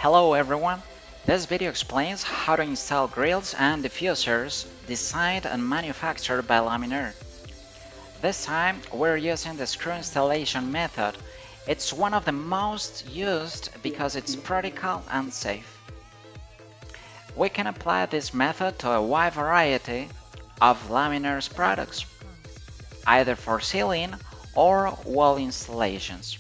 Hello everyone! This video explains how to install grills and diffusers designed and manufactured by Laminaire. This time we're using the screw installation method. It's one of the most used because it's practical and safe. We can apply this method to a wide variety of Laminaire's products, either for ceiling or wall installations.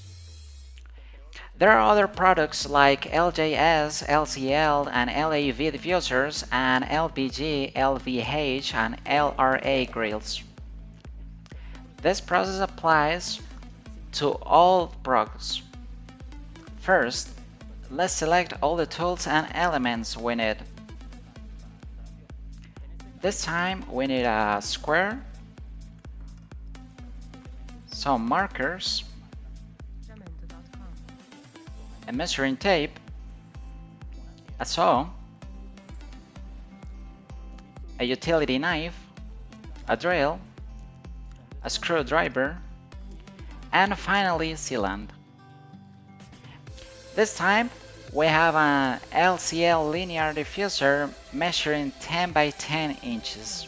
There are other products like S.A.S, LCL and LAV diffusers and LPG, LVH and LRA grills. This process applies to all products. First, let's select all the tools and elements we need. This time we need a square, some markers, a measuring tape, a saw, a utility knife, a drill, a screwdriver, and finally sealant. This time we have an LCL linear diffuser measuring 10 by 10 inches.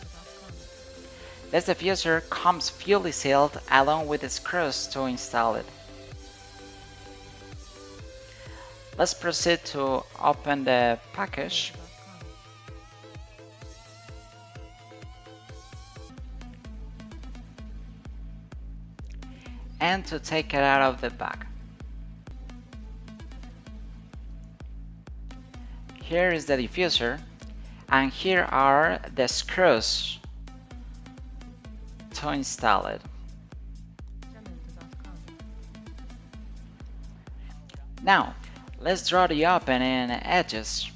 This diffuser comes fully sealed along with the screws to install it. Let's proceed to open the package. And to take it out of the bag. Here is the diffuser, and here are the screws to install it. Now, let's draw the opening edges.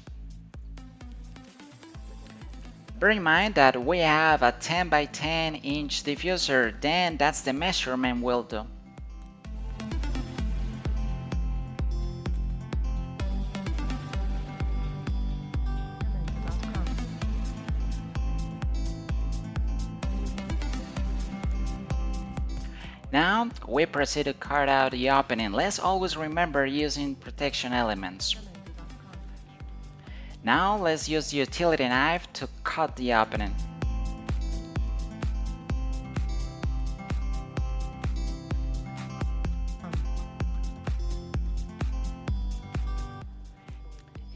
Bear in mind that we have a 10 by 10 inch diffuser, then that's the measurement we'll do. Now we proceed to cut out the opening. Let's always remember using protection elements. Now let's use the utility knife to cut the opening.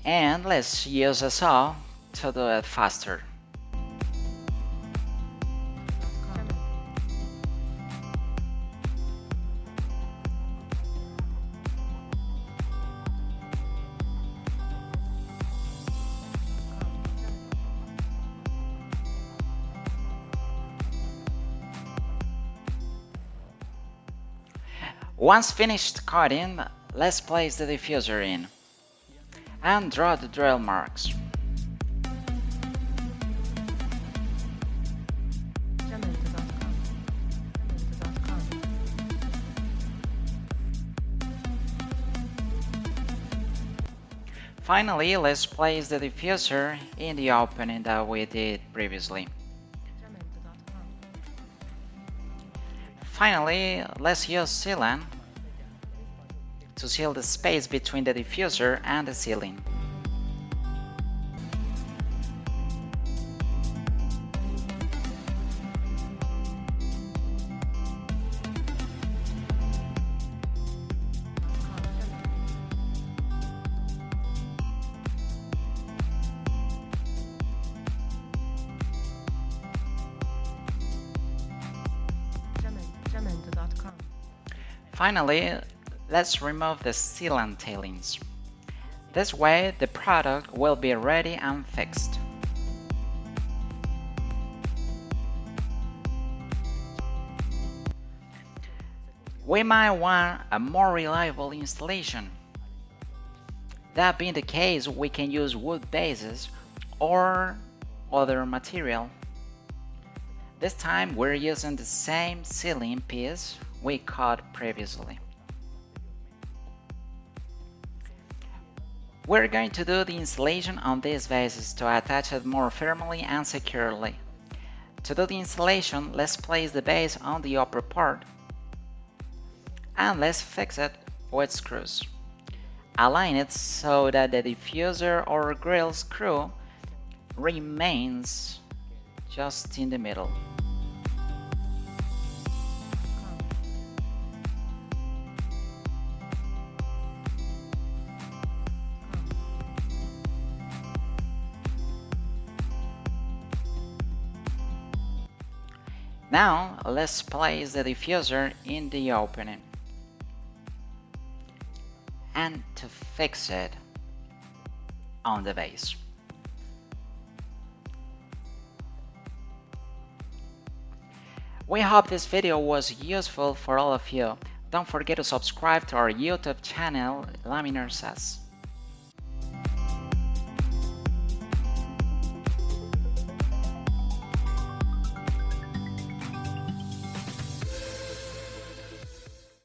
And let's use a saw to do it faster. Once finished cutting, let's place the diffuser in and draw the drill marks. Finally, let's place the diffuser in the opening that we did previously. Finally, let's use sealant to seal the space between the diffuser and the ceiling. Finally, let's remove the sealant tailings. This way the product will be ready and fixed. We might want a more reliable installation. That being the case, we can use wood bases or other material. This time we're using the same ceiling piece we cut previously. We're going to do the installation on these bases to attach it more firmly and securely. To do the installation, let's place the base on the upper part and let's fix it with screws. Align it so that the diffuser or grill screw remains just in the middle. Now let's place the diffuser in the opening. And to fix it on the base. We hope this video was useful for all of you. Don't forget to subscribe to our YouTube channel, Laminar S.A.S.